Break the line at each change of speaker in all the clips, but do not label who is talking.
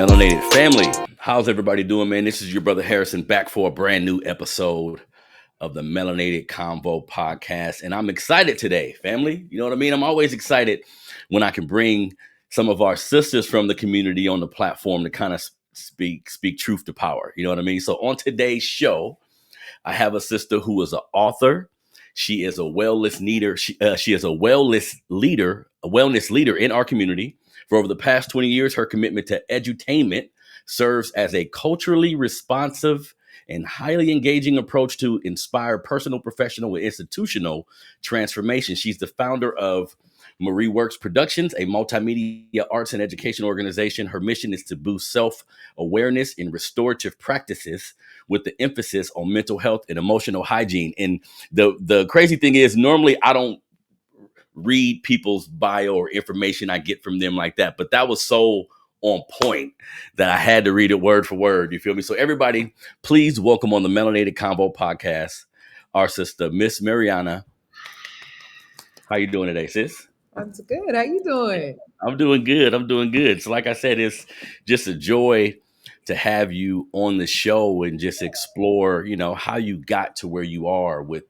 Melanated family, how's everybody doing, man? This is your brother Harrison back for a brand new episode of the Melanated Convo podcast. And I'm excited today, family. You know what I mean? I'm always excited when I can bring some of our sisters from the community on the platform to kind of speak truth to power. You know what I mean? So on today's show, I have a sister who is an author. She is a wellness leader. She is a wellness leader in our community. For over the past 20 years, her commitment to edutainment serves as a culturally responsive and highly engaging approach to inspire personal, professional, and institutional transformation. She's the founder of Marie Works Productions, a multimedia arts and education organization. Her mission is to boost self-awareness in restorative practices with the emphasis on mental health and emotional hygiene. And the crazy thing is, normally I don't read people's bio or information I get from them like that, but that was so on point that I had to read it word for word. You feel me? So everybody, please welcome on the Melanated Convo podcast, our sister, Miss Marianna. How you doing today, sis?
I'm good. How you doing?
I'm doing good. I'm doing good. So like I said, it's just a joy to have you on the show and just explore, how you got to where you are with,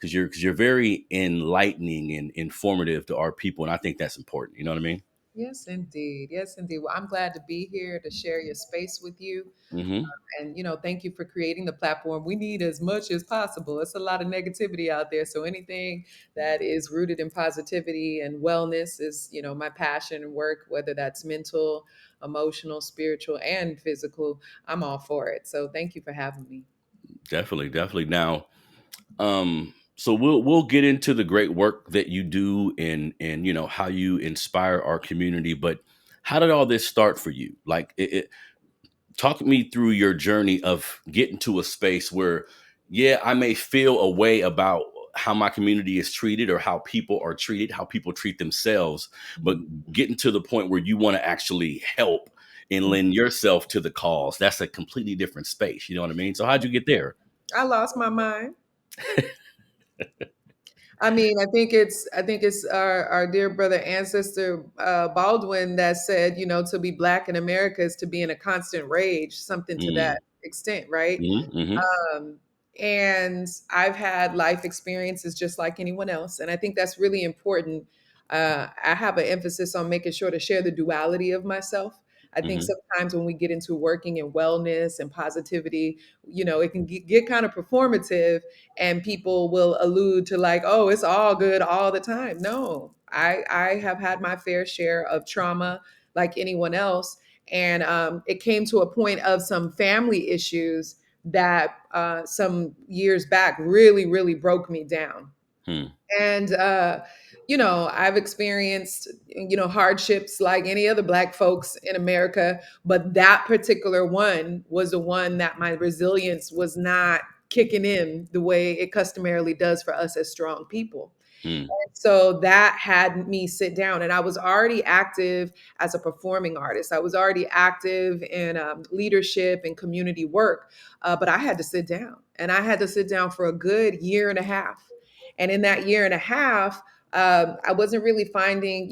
because you're very enlightening and informative to our people. And I think that's important. You know what I mean?
Yes, indeed. Yes, indeed. Well, I'm glad to be here to share your space with you.
Mm-hmm.
And, thank you for creating the platform. We need as much as possible. It's a lot of negativity out there. So anything that is rooted in positivity and wellness is, my passion and work, whether that's mental, emotional, spiritual, and physical. I'm all for it. So thank you for having me.
Definitely. Now, so we'll get into the great work that you do and how you inspire our community. But how did all this start for you? Like, talk me through your journey of getting to a space where, yeah, I may feel a way about how my community is treated or how people are treated, how people treat themselves, but getting to the point where you want to actually help and lend yourself to the cause. That's a completely different space. You know what I mean? So how'd you get there?
I lost my mind. I think it's our dear brother ancestor Baldwin that said, to be black in America is to be in a constant rage, something to
Mm,
that extent, right?
mm-hmm.
Um, and I've had life experiences just like anyone else, and I think that's really important. I have an emphasis on making sure to share the duality of myself. I think
Mm-hmm.
sometimes when we get into working in wellness and positivity, it can get kind of performative and people will allude to like, oh, it's all good all the time. No, I have had my fair share of trauma like anyone else. And it came to a point of some family issues that some years back really, really broke me down.
Hmm.
And I've experienced hardships like any other black folks in America, but that particular one was the one that my resilience was not kicking in the way it customarily does for us as strong people.
Hmm.
So that had me sit down, and I was already active as a performing artist. I was already active in leadership and community work, but I had to sit down, and I had to sit down for a good year and a half. And in that year and a half, I wasn't really finding,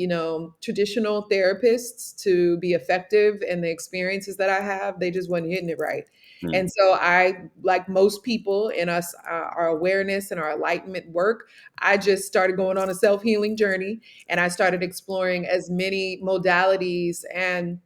traditional therapists to be effective in the experiences that I have. They just wasn't hitting it right.
Hmm.
And so I, like most people in us, our awareness and our enlightenment work, I just started going on a self-healing journey, and I started exploring as many modalities and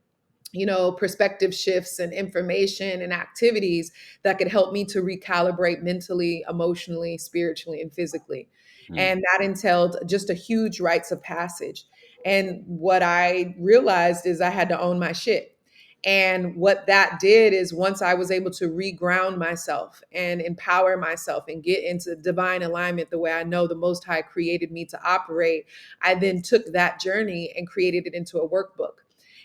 perspective shifts and information and activities that could help me to recalibrate mentally, emotionally, spiritually, and physically.
Hmm.
And that entailed just a huge rites of passage. And what I realized is I had to own my shit. And what that did is once I was able to reground myself and empower myself and get into divine alignment the way I know the Most High created me to operate, I then took that journey and created it into a workbook.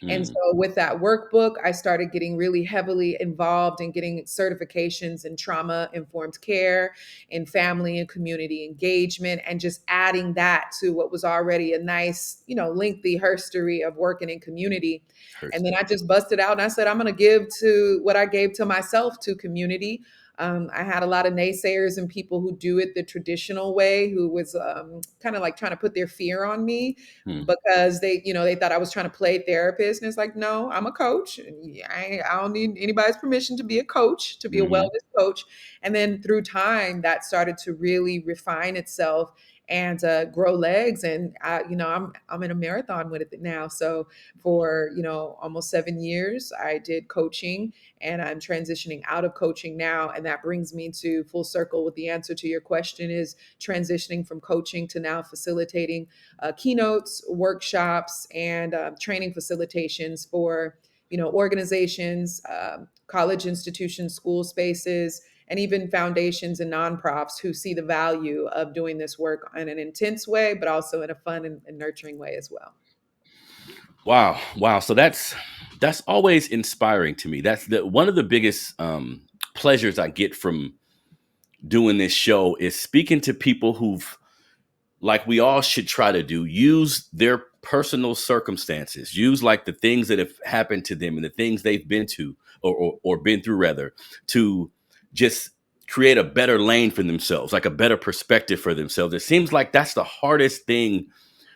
And
Hmm.
so with that workbook, I started getting really heavily involved in getting certifications in trauma informed care, in family and community engagement, and just adding that to what was already a nice, lengthy history of working in community.
Hurts
And then
it.
I just busted out and I said, I'm going to give to what I gave to myself to community. I had a lot of naysayers and people who do it the traditional way, who was kind of like trying to put their fear on me
Hmm.
because they thought I was trying to play therapist. And it's like, no, I'm a coach. I don't need anybody's permission to be a coach, to be a
Hmm.
wellness coach. And then through time, that started to really refine itself and grow legs. And I'm in a marathon with it now. So for almost 7 years, I did coaching, and I'm transitioning out of coaching now. And that brings me to full circle with the answer to your question is transitioning from coaching to now facilitating keynotes, workshops, and training facilitations for organizations, college institutions, school spaces, and even foundations and nonprofits who see the value of doing this work in an intense way, but also in a fun and nurturing way as well.
Wow, wow. So that's always inspiring to me. That's the one of the biggest pleasures I get from doing this show is speaking to people who've, like we all should try to do, use their personal circumstances, use like the things that have happened to them and the things they've been to or been through rather, to just create a better lane for themselves, like a better perspective for themselves. It seems like that's the hardest thing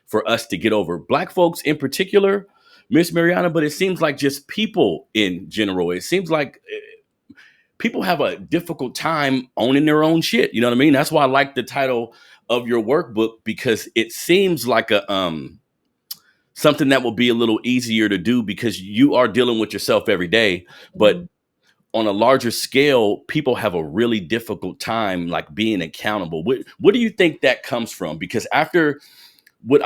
for us to get over. Black folks in particular, Miss Mariana, but it seems like just people in general. It seems like people have a difficult time owning their own shit. You know what I mean? That's why I like the title of your workbook, because it seems like a something that will be a little easier to do because you are dealing with yourself every day. But
Mhm.
on a larger scale, people have a really difficult time like being accountable. What do you think that comes from? Because after what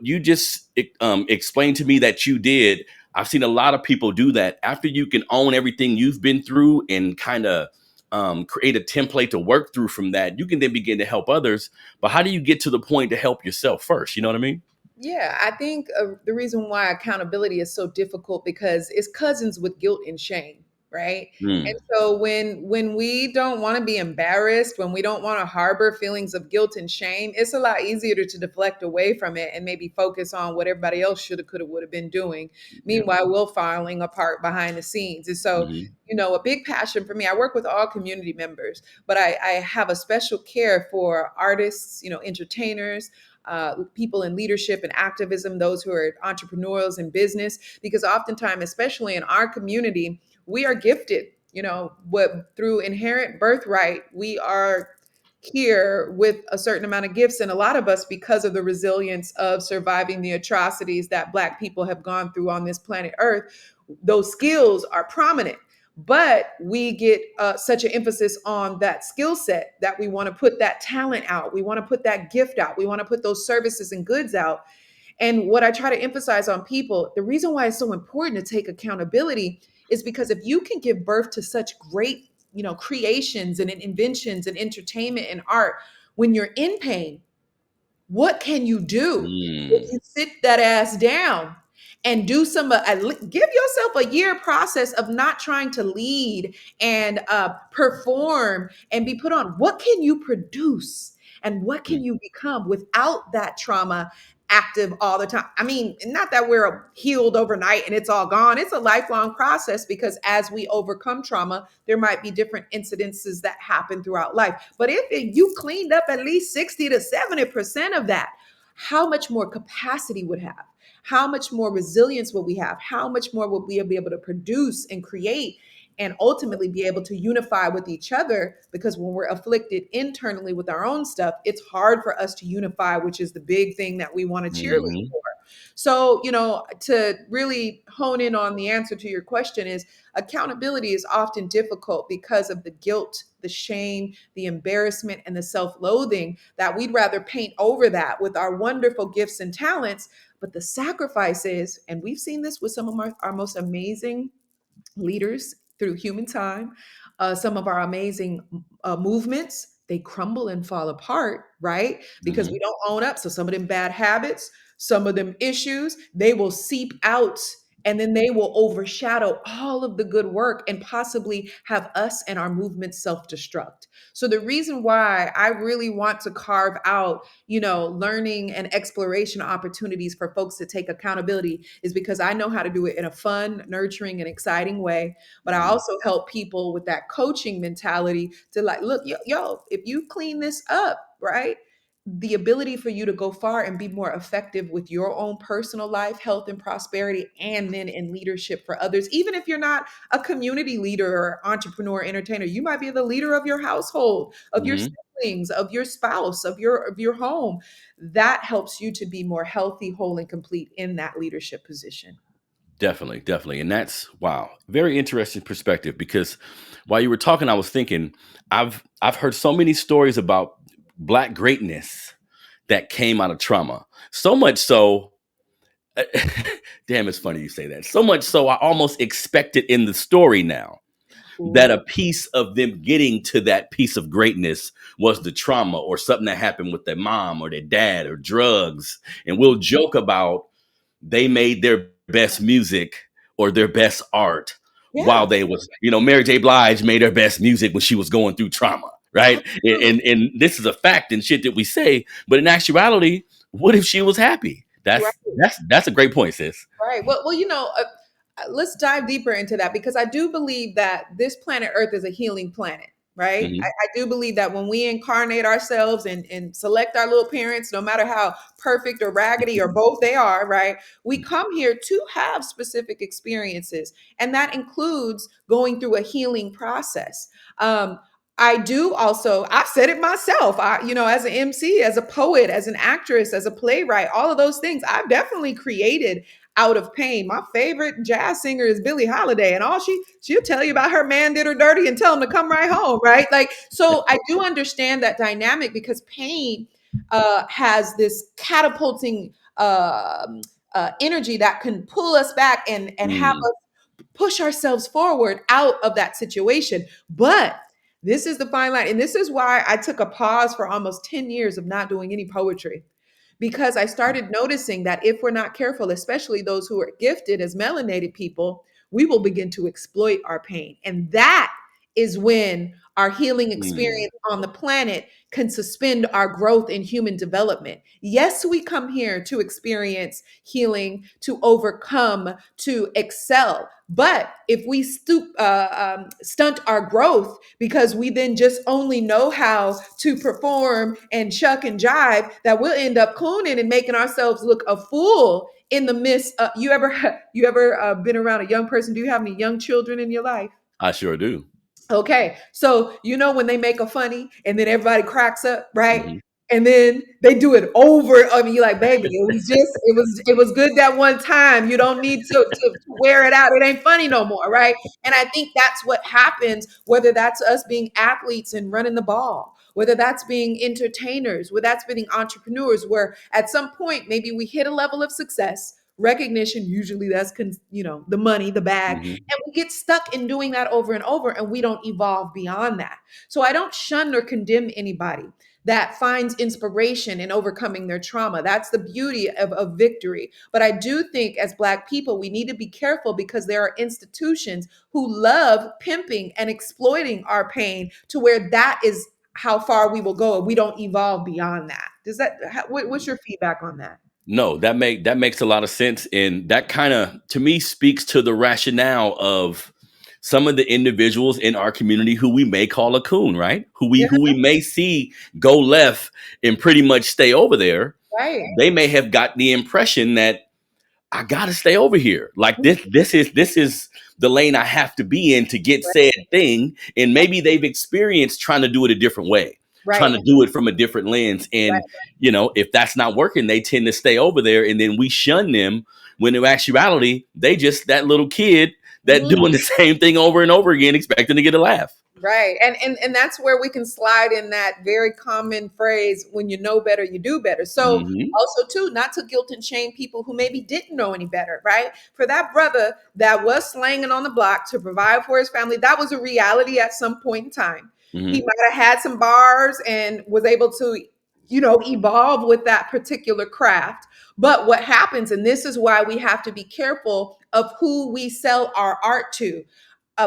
you just explained to me that you did, I've seen a lot of people do that. After you can own everything you've been through and kind of create a template to work through from that, you can then begin to help others. But how do you get to the point to help yourself first? You know what I mean?
Yeah, I think the reason why accountability is so difficult because it's cousins with guilt and shame, right? And
Mm,
so when we don't want to be embarrassed, when we don't want to harbor feelings of guilt and shame, it's a lot easier to deflect away from it and maybe focus on what everybody else shoulda, coulda, would have been doing.
yeah.
Meanwhile, we're falling apart behind the scenes. And so,
Hmm.
a big passion for me, I work with all community members, but I have a special care for artists, entertainers, people in leadership and activism, those who are entrepreneurs in business, because oftentimes, especially in our community, we are gifted, what through inherent birthright, we are here with a certain amount of gifts. And a lot of us, because of the resilience of surviving the atrocities that Black people have gone through on this planet Earth, those skills are prominent. But we get such an emphasis on that skill set that we want to put that talent out. We want to put that gift out. We want to put those services and goods out. And what I try to emphasize on people, the reason why it's so important to take accountability is because if you can give birth to such great, creations and inventions and entertainment and art when you're in pain, what can you do if
Mm,
you sit that ass down and do give yourself a year process of not trying to lead and perform and be put on? What can you produce and what can
mm,
you become without that trauma active all the time? I mean, not that we're healed overnight and it's all gone. It's a lifelong process because as we overcome trauma, there might be different incidences that happen throughout life. But if you cleaned up at least 60 to 70% of that, how much more capacity would have? How much more resilience will we have? How much more will we be able to produce and create and ultimately be able to unify with each other? Because when we're afflicted internally with our own stuff, it's hard for us to unify, which is the big thing that we want to cheerlead
hmm.
for. So, to really hone in on the answer to your question is accountability is often difficult because of the guilt, the shame, the embarrassment, and the self loathing that we'd rather paint over that with our wonderful gifts and talents. But the sacrifice is, and we've seen this with some of our most amazing leaders through human time, some of our amazing movements, they crumble and fall apart, right? Because we
Hmm.
don't own up. So some of them bad habits, some of them issues, they will seep out And then they will overshadow all of the good work and possibly have us and our movement self-destruct. So the reason why I really want to carve out, learning and exploration opportunities for folks to take accountability is because I know how to do it in a fun, nurturing, and exciting way. But I
Mhm.
also help people with that coaching mentality to like, look, yo, if you clean this up, right? The ability for you to go far and be more effective with your own personal life, health, and prosperity, and then in leadership for others. Even if you're not a community leader or entrepreneur, entertainer, you might be the leader of your household, of your
Mhm.
siblings, of your spouse, of your home. That helps you to be more healthy, whole, and complete in that leadership position.
Definitely, definitely. And that's wow, very interesting perspective because while you were talking, I was thinking, I've heard so many stories about black greatness that came out of trauma. So much so, damn, it's funny you say that. So much so I almost expect it in the story now that a
Ooh,
piece of them getting to that piece of greatness was the trauma or something that happened with their mom or their dad or drugs. And we'll joke about they made their best music or their best art while
yeah.
they was, Mary J. Blige made her best music when she was going through trauma, right? And,
Absolutely.
and this is a fact and shit that we say, but in actuality, what if she was happy? That's a great point, sis.
Right. Well, let's dive deeper into that because I do believe that this planet Earth is a healing planet. Right. I,
Hmm.
I do believe that when we incarnate ourselves and select our little parents, no matter how perfect or raggedy or both they are, right, we come here to have specific experiences. And that includes going through a healing process. I do also, I've said it myself, as an MC, as a poet, as an actress, as a playwright, all of those things, I've definitely created out of pain. My favorite jazz singer is Billie Holiday, and she'll tell you about her man did her dirty and tell him to come right home, right? Like, so I do understand that dynamic because pain has this catapulting energy that can pull us back and have
Mm,
us push ourselves forward out of that situation. But this is the fine line. And this is why I took a pause for almost 10 years of not doing any poetry because I started noticing that if we're not careful, especially those who are gifted as melanated people, we will begin to exploit our pain. And that is when our healing
mm,
experience on the planet can suspend our growth in human development. Yes, we come here to experience healing, to overcome, to excel. But if we stunt our growth because we then just only know how to perform and shuck and jive, that we'll end up cooning and making ourselves look a fool in the midst. You ever been around a young person? Do you have any young children in your life?
I sure do.
Okay, so when they make a funny and then everybody cracks up, right?
Hmm.
And then they do it over. I mean, you're like, baby, it was good that one time. You don't need to wear it out. It ain't funny no more, right? And I think that's what happens, whether that's us being athletes and running the ball, whether that's being entertainers, whether that's being entrepreneurs, where at some point maybe we hit a level of success, recognition, usually that's the money, the bag,
Hmm.
and we get stuck in doing that over and over and we don't evolve beyond that. So I don't shun or condemn anybody that finds inspiration in overcoming their trauma. That's the beauty of victory. But I do think as Black people, we need to be careful because there are institutions who love pimping and exploiting our pain to where that is how far we will go and we don't evolve beyond that. What's your feedback on that?
No, that makes a lot of sense, and that kind of to me speaks to the rationale of some of the individuals in our community who we may call a coon, right?
Yeah,
Who we may see go left and pretty much stay over there.
right.
They may have got the impression that I gotta stay over here. Like this is the lane I have to be in to get said thing. And maybe they've experienced trying to do it a different way, trying
Right.
to do it from a different lens.
Right.
And if that's not working, they tend to stay over there, and then we shun them. When in actuality, they just that little kid that
Mhm.
doing the same thing over and over again, expecting to get a laugh.
Right. And that's where we can slide in that very common phrase, when you know better, you do better. So
Hmm.
also too, not to guilt and shame people who maybe didn't know any better, right? For that brother that was slanging on the block to provide for his family, that was a reality at some point in time. He
Hmm.
might have had some bars and was able to, evolve with that particular craft. But what happens, and this is why we have to be careful of who we sell our art to,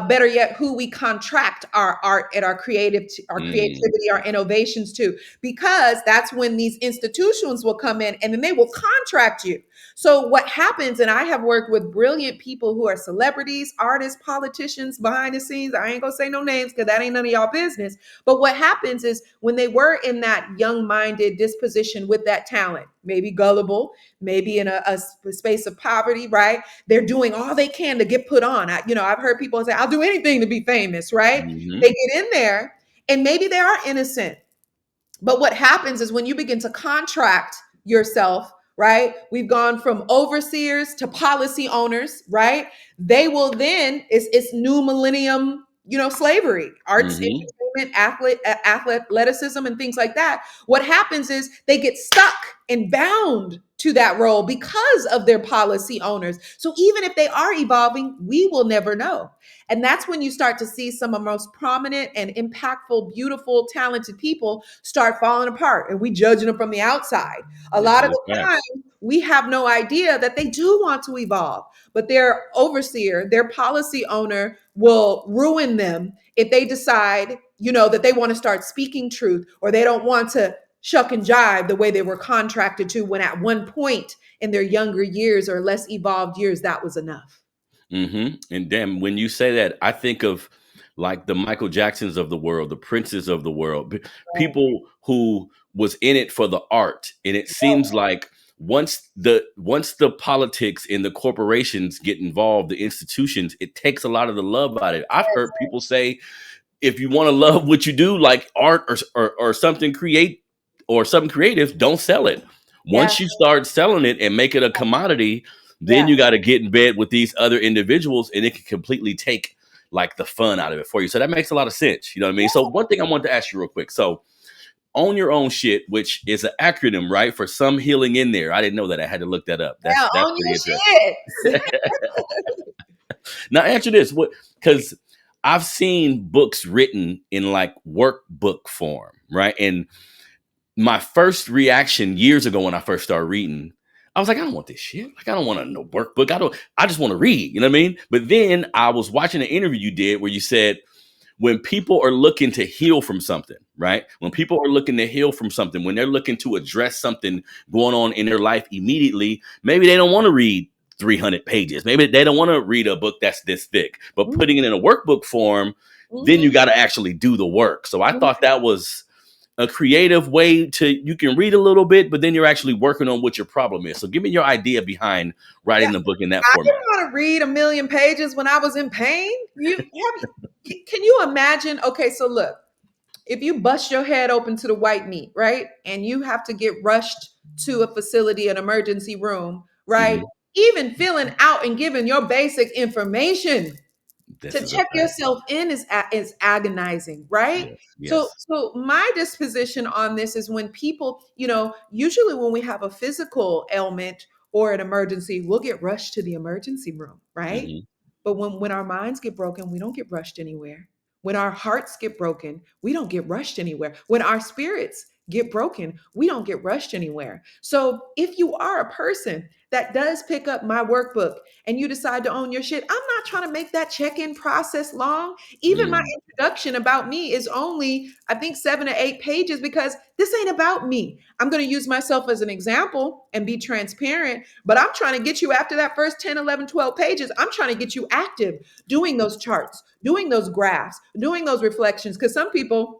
better yet, who we contract our art and our
Mm,
creativity, our innovations to, because that's when these institutions will come in and then they will contract you. So what happens, and I have worked with brilliant people who are celebrities, artists, politicians behind the scenes. I ain't gonna say no names because that ain't none of y'all business. But what happens is when they were in that young-minded disposition with that talent, maybe gullible, maybe in a space of poverty, right? They're doing all they can to get put on. I've heard people say, "I'll do anything to be famous," right? They
hmm
get in there, and maybe they are innocent. But what happens is when you begin to contract yourself, right? We've gone from overseers to policy owners, right? They will then, it's new millennium, slavery, arts,
hmm
entertainment, athleticism, and things like that. What happens is they get stuck and bound to that role because of their policy owners. So even if they are evolving, we will never know. And that's when you start to see some of the most prominent and impactful, beautiful, talented people start falling apart, and we judging them from the outside. A
This
lot of
is
the time,
facts.
we have no idea that they do want to evolve, but their overseer, their policy owner will ruin them if they decide, that they want to start speaking truth, or they don't want to shuck and jive the way they were contracted to, when at one point in their younger years or less evolved years, that was enough.
And damn, when you say that, I think of like the Michael Jacksons of the world, the Princes of the world,
Right.
people who was in it for the art. And it seems like once the politics and the corporations get involved, the institutions, it takes a lot of the love out of it. I've heard people say, if you want to love what you do, like art or something creative, don't sell it.
Yeah.
Once you start selling it and make it a commodity, then
Yeah.
you got to get in bed with these other individuals, and it can completely take like the fun out of it for you. So that makes a lot of sense. You know what I mean? So one thing I wanted to ask you real quick. So own your own shit, which is an acronym, right? For some healing in there. I didn't know that. I had to look that up. That's
Yeah.
that's
Own
pretty
your
interesting.
shit.
Now answer this: what? Because I've seen books written in like workbook form, right? And my first reaction years ago when I first started reading, I was like, I don't want this shit. Like, I don't want a no workbook. I just want to read. You know what I mean? But then I was watching an interview you did where you said, when people are looking to heal from something, right? When people are looking to heal from something, when they're looking to address something going on in their life immediately, maybe they don't want to read 300 pages. Maybe they don't want to read a book that's this thick, but putting it in a workbook form, then you
Mhm.
got to actually do the work. So I
Mhm.
thought that was a creative way to, you can read a little bit, but then you're actually working on what your problem is. So give me your idea behind
Yeah,
writing the book in that
I didn't
format.
want to read a million pages when I was in pain. Can you imagine? Okay, so look, if you bust your head open to the white meat, right, and you have to get rushed to a facility, an emergency room, right,
Hmm.
even filling out and giving your basic information
This
to
is a
check
fact.
yourself in is agonizing, right?
Yes.
So
Yes.
so my disposition on this is when people, usually when we have a physical ailment or an emergency, we'll get rushed to the emergency room, right?
Hmm.
But when our minds get broken, we don't get rushed anywhere. When our hearts get broken, we don't get rushed anywhere. When our spirits get broken, we don't get rushed anywhere. So if you are a person that does pick up my workbook and you decide to own your shit, I'm not trying to make that check-in process long. Even my
Mm.
introduction about me is only, I think, 7 to 8 pages, because this ain't about me. I'm going to use myself as an example and be transparent, but I'm trying to get you, after that first 10, 11, 12 pages, I'm trying to get you active, doing those charts, doing those graphs, doing those reflections. Because some people,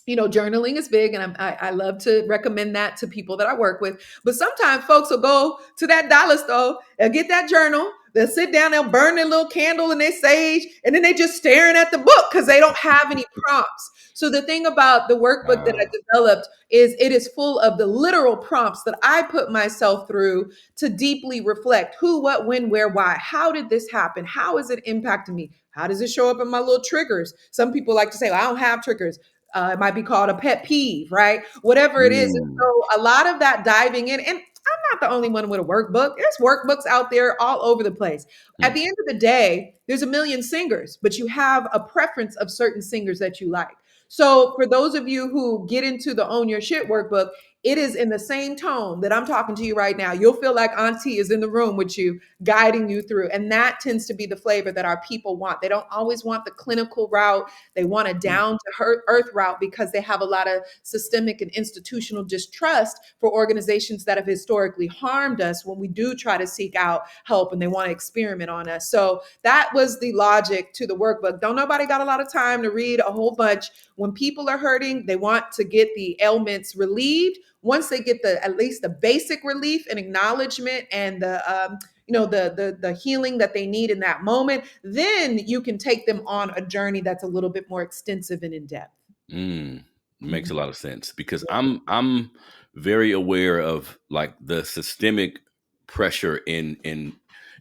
journaling is big, and I love to recommend that to people that I work with. But sometimes folks will go to that dollar store and get that journal. They'll sit down, they'll burn their little candle and their sage, and then they just staring at the book because they don't have any prompts. So the thing about the workbook that I
Ah.
developed is it is full of the literal prompts that I put myself through to deeply reflect: who, what, when, where, why. How did this happen? How is it impacting me? How does it show up in my little triggers? Some people like to say, well, I don't have triggers. It might be called a pet peeve, right? Whatever it is. And
Mm.
so a lot of that diving in, and I'm not the only one with a workbook. There's workbooks out there all over the place. At
Mm.
the end of the day, there's a million singers, but you have a preference of certain singers that you like. So for those of you who get into the Own Your Shit workbook, it is in the same tone that I'm talking to you right now. You'll feel like Auntie is in the room with you, guiding you through. And that tends to be the flavor that our people want. They don't always want the clinical route. They want a down to earth route because they have a lot of systemic and institutional distrust for organizations that have historically harmed us when we do try to seek out help and they want to experiment on us. So that was the logic to the workbook. Don't nobody got a lot of time to read a whole bunch. When people are hurting, they want to get the ailments relieved. Once they get the at least the basic relief and acknowledgement and the healing that they need in that moment, then you can take them on a journey that's a little bit more extensive and in depth.
Mm, makes
Mhm.
a lot of sense because
Yeah.
I'm very aware of like the systemic pressure in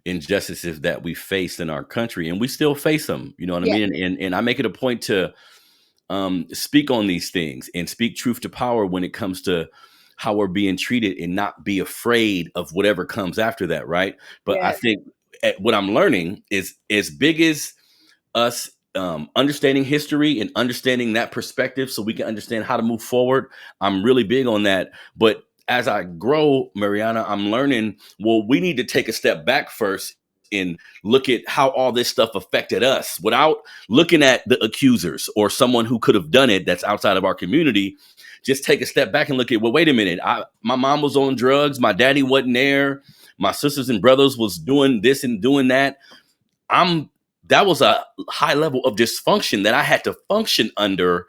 injustices that we face in our country, and we still face them. You know what I
Yeah.
mean? And I make it a point to speak on these things and speak truth to power when it comes to how we're being treated and not be afraid of whatever comes after that, right? But I
Yes.
think what I'm learning is as big as us understanding history and understanding that perspective so we can understand how to move forward. I'm really big on that. But as I grow, Mariana, I'm learning, well, we need to take a step back first and look at how all this stuff affected us without looking at the accusers or someone who could have done it that's outside of our community. Just take a step back and look at, well, wait a minute. My mom was on drugs. My daddy wasn't there. My sisters and brothers was doing this and doing that. I'm that was a high level of dysfunction that I had to function under.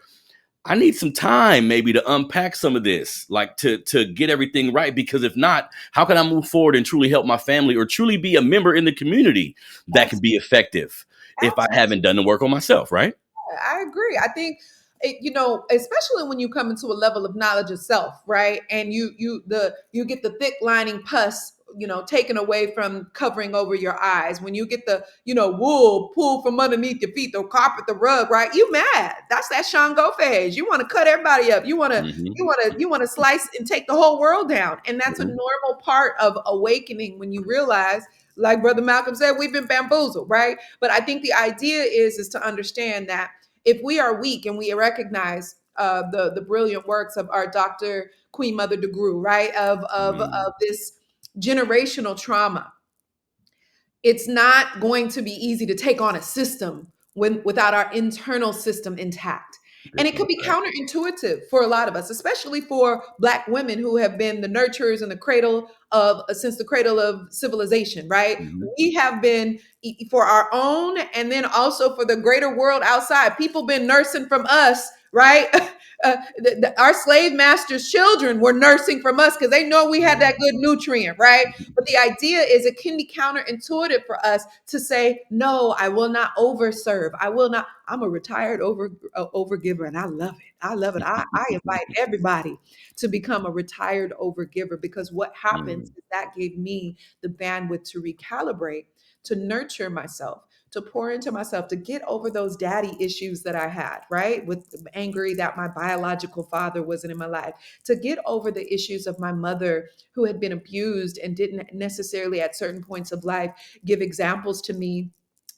I need some time maybe to unpack some of this, like to get everything right. Because if not, how can I move forward and truly help my family or truly be a member in the community that can be effective if I
Absolutely.
haven't done the work on myself, right?
I agree. I think especially when you come into a level of knowledge of self, right? And you get the thick lining pus, taken away from covering over your eyes. When you get the, wool pulled from underneath your feet, the carpet, the rug, right? You mad. That's that Shango phase. You want to cut everybody up. You want to
Mm-hmm.
you want to slice and take the whole world down. And that's a
Mm-hmm.
normal part of awakening when you realize, like Brother Malcolm said, we've been bamboozled, right? But I think the idea is to understand that if we are weak and we recognize the brilliant works of our Dr. Queen Mother DeGrue, right,
Mm-hmm.
of this generational trauma, it's not going to be easy to take on a system without our internal system intact. And
Big
it could be
impact.
counterintuitive for a lot of us, especially for Black women who have been the nurturers and the cradle of since the cradle of civilization, right?
Mm-hmm.
We have been for our own and then also for the greater world outside. People been nursing from us, right? Our slave masters' children were nursing from us because they know we had that good nutrient, right? But the idea is it can be counterintuitive for us to say, no, I will not overserve. I will not. I'm a retired overgiver and I love it. I love it. I invite everybody to become a retired overgiver because what happens
Mm-hmm.
is that gave me the bandwidth to recalibrate, to nurture myself, to pour into myself, to get over those daddy issues that I had, right? With angry that my biological father wasn't in my life, to get over the issues of my mother who had been abused and didn't necessarily at certain points of life give examples to me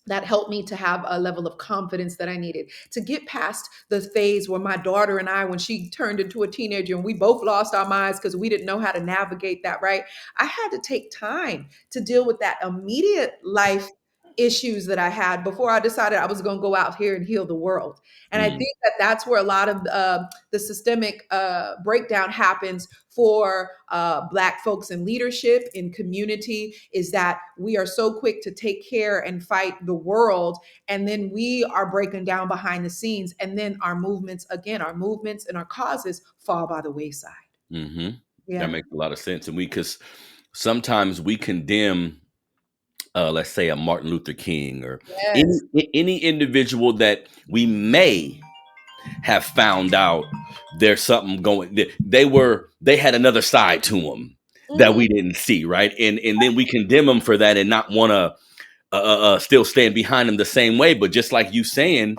that helped me to have a level of confidence that I needed to get past the phase where my daughter and I, when she turned into a teenager and we both lost our minds because we didn't know how to navigate that, right? I had to take time to deal with that immediate life issues that I had before I decided I was going to go out here and heal the world. And I think that that's where a lot of the systemic breakdown happens for Black folks in leadership, in community, is that we are so quick to take care and fight the world. And then we are breaking down behind the scenes. And then our movements and our causes fall by the wayside.
Mm-hmm. That
Yeah.
makes a lot of sense. And because sometimes we condemn let's say a Martin Luther King or
Yes.
any individual that we may have found out there's something going. They had another side to them that
Mhm.
we didn't see, right? And then we condemn them for that and not want to still stand behind them the same way. But just like you saying,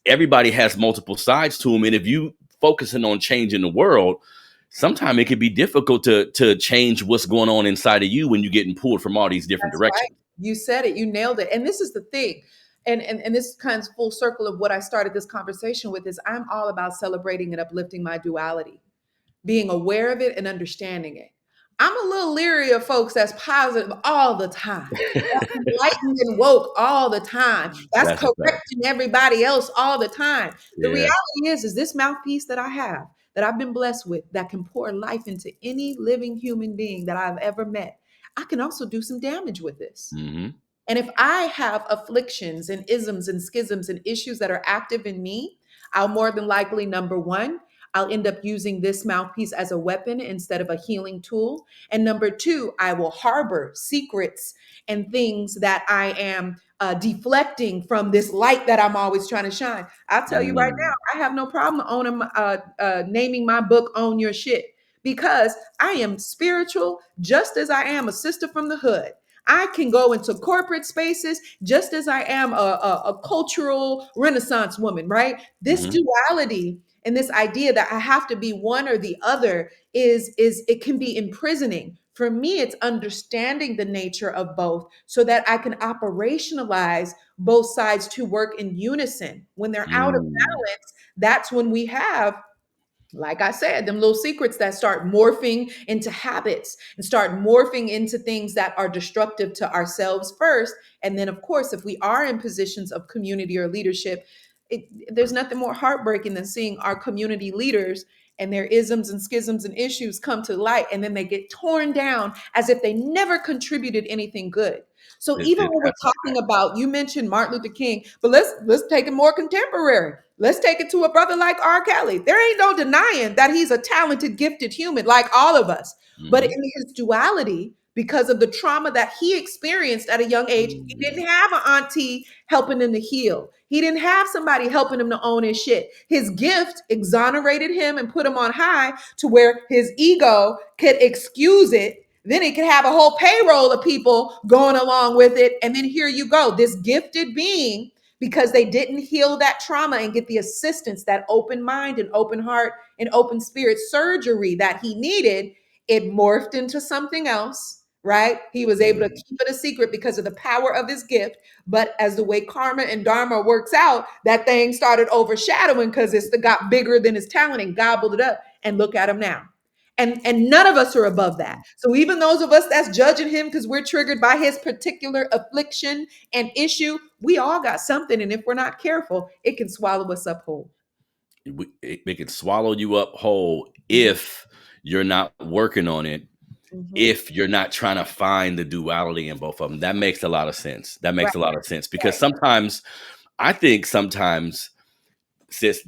everybody has multiple sides to them, and if you focusing on changing the world, sometimes it can be difficult to change what's going on inside of you when you're getting pulled from all these different
That's right.
directions.
You said it. You nailed it. And this is the thing. And this kind of full circle of what I started this conversation with is I'm all about celebrating and uplifting my duality, being aware of it and understanding it. I'm a little leery of folks that's positive all the time. That's enlightened and woke all the time. That's
That's a fact.
correcting everybody else all the time. The
Yeah.
reality is this mouthpiece that I have, that I've been blessed with, that can pour life into any living human being that I've ever met, I can also do some damage with this.
Hmm.
And if I have afflictions and isms and schisms and issues that are active in me, I'll more than likely, number one, I'll end up using this mouthpiece as a weapon instead of a healing tool. And number two, I will harbor secrets and things that I am deflecting from this light that I'm always trying to shine. I'll tell you right
Mm.
now, I have no problem owning, naming my book "Own Your Shit" because I am spiritual, just as I am a sister from the hood. I can go into corporate spaces just as I am a cultural renaissance woman, right? This
Hmm.
duality and this idea that I have to be one or the other is it can be imprisoning. For me, it's understanding the nature of both so that I can operationalize both sides to work in unison. When they're out of
Mm.
balance, that's when we have, like I said, them little secrets that start morphing into habits and start morphing into things that are destructive to ourselves first. And then, of course, if we are in positions of community or leadership, there's nothing more heartbreaking than seeing our community leaders and their isms and schisms and issues come to light and then they get torn down as if they never contributed anything good. So even when
That's
we're talking about, you mentioned Martin Luther King, but let's take it more contemporary. Let's take it to a brother like R. Kelly. There ain't no denying that he's a talented, gifted human like all of us. But
hmm
in his duality, because of the trauma that he experienced at a young age, he
mm.
didn't have an auntie helping him to heal. He didn't have somebody helping him to own his shit. His gift exonerated him and put him on high to where his ego could excuse it. Then he could have a whole payroll of people going along with it. And then here you go, this gifted being, because they didn't heal that trauma and get the assistance, that open mind and open heart and open spirit surgery that he needed, it morphed into something else, right? He was able to
Mm.
keep it a secret because of the power of his gift. But as the way karma and dharma works out, that thing started overshadowing because it's got bigger than his talent and gobbled it up. And look at him now. And none of us are above that. So even those of us that's judging him because we're triggered by his particular affliction and issue, we all got something. And if we're not careful, it can swallow us up whole.
It can swallow you up whole
Mhm,
if you're not working on it,
mhm.
if you're not trying to find the duality in both of them. That makes a lot of sense. That
Right,
makes a lot of sense because
right.
sometimes, I think sometimes, sis,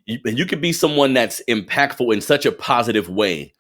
you could be someone that's impactful in such a positive way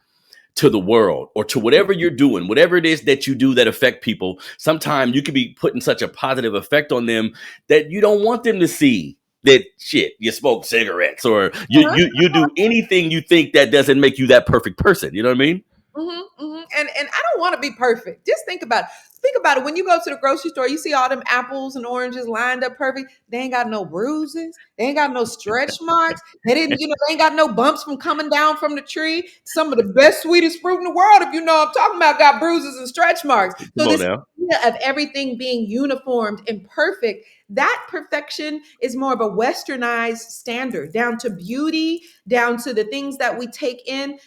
to the world or to whatever you're doing, whatever it is that you do that affect people. Sometimes you could be putting such a positive effect on them that you don't want them to see that shit. You smoke cigarettes or
Uh-huh.
you do anything you think that doesn't make you that perfect person. You know what I mean?
And I don't want to be perfect. Just think about it. Think about it. When you go to the grocery store, you see all them apples and oranges lined up perfect. They ain't got no bruises. They ain't got no stretch marks. They didn't, they ain't got no bumps from coming down from the tree. Some of the best, sweetest fruit in the world, if you know what I'm talking about, got bruises and stretch marks. So
Come on
this
now.
idea of everything being uniformed and perfect, that perfection is more of a westernized standard, down to beauty, down to the things that we take in.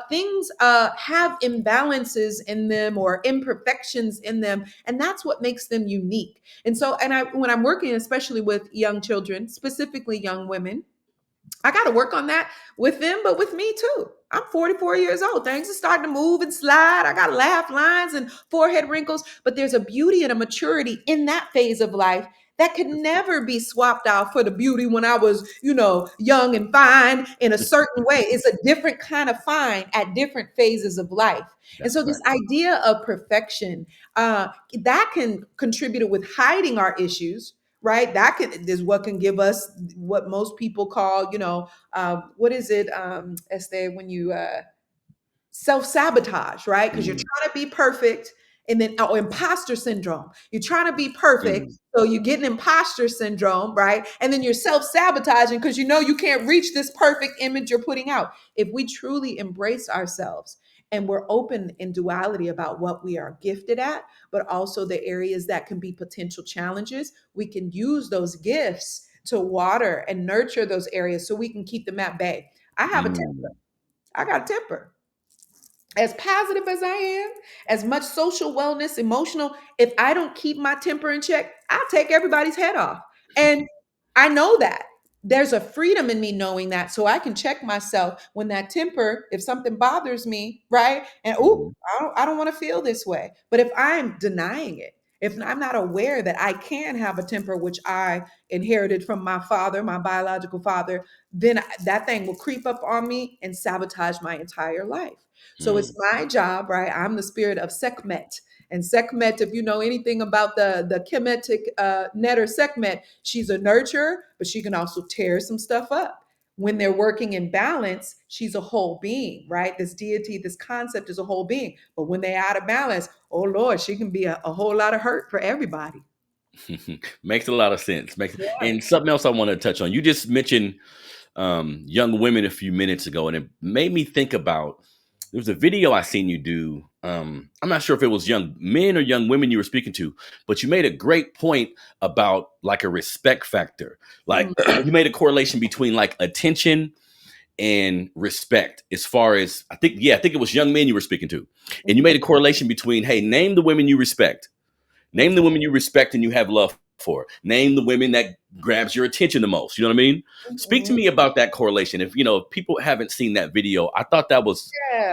Things have imbalances in them or imperfections in them, and that's what makes them unique. And so, when I'm working, especially with young children, specifically young women, I got to work on that with them, but with me too. I'm 44 years old. Things are starting to move and slide. I got laugh lines and forehead wrinkles, but there's a beauty and a maturity in that phase of life that could never be swapped out for the beauty when I was, young and fine in a certain way. It's a different kind of fine at different phases of life. And
That's a
so, this
fact.
idea of perfection, that can contribute with hiding our issues, right? That is what can give us what most people call, what is it, Esther, when you self sabotage, right? Because you're
Mm.
trying to be perfect, and then imposter syndrome. You're trying to be perfect,
Mm.
so you get an imposter syndrome, right? And then you're self sabotaging because you know you can't reach this perfect image you're putting out. If we truly embrace ourselves and we're open in duality about what we are gifted at, but also the areas that can be potential challenges, we can use those gifts to water and nurture those areas so we can keep them at bay. I have a
Mm.
I got a temper. As positive as I am, as much social wellness, emotional, if I don't keep my temper in check, I'll take everybody's head off. And I know that. There's a freedom in me knowing that. So I can check myself when that temper, if something bothers me, right? And
Mhm.
I don't want to feel this way. But if I'm denying it, if I'm not aware that I can have a temper, which I inherited from my father, my biological father, then that thing will creep up on me and sabotage my entire life. So it's
Mm.
my job, right? I'm the spirit of Sekhmet. And Sekhmet, if you know anything about the Kemetic net or Sekhmet, she's a nurturer, but she can also tear some stuff up. When they're working in balance, she's a whole being, right? This deity, this concept is a whole being. But when they're out of balance, oh Lord, she can be a whole lot of hurt for everybody.
Makes a lot of sense. Makes
Yeah.
and something else I want to touch on. You just mentioned young women a few minutes ago, and it made me think about there was a video I seen you do. I'm not sure if it was young men or young women you were speaking to, but you made a great point about like a respect factor. Like
Mm,
you made a correlation between like attention and respect as far as I think it was young men you were speaking to. And you
mhm,
made a correlation between, hey, name the women you respect. Name the
mhm,
women you respect and you have love for. Name the women that grabs your attention the most. You know what I mean? Speak to
mhm.
me about that correlation. If if people haven't seen that video, I thought that was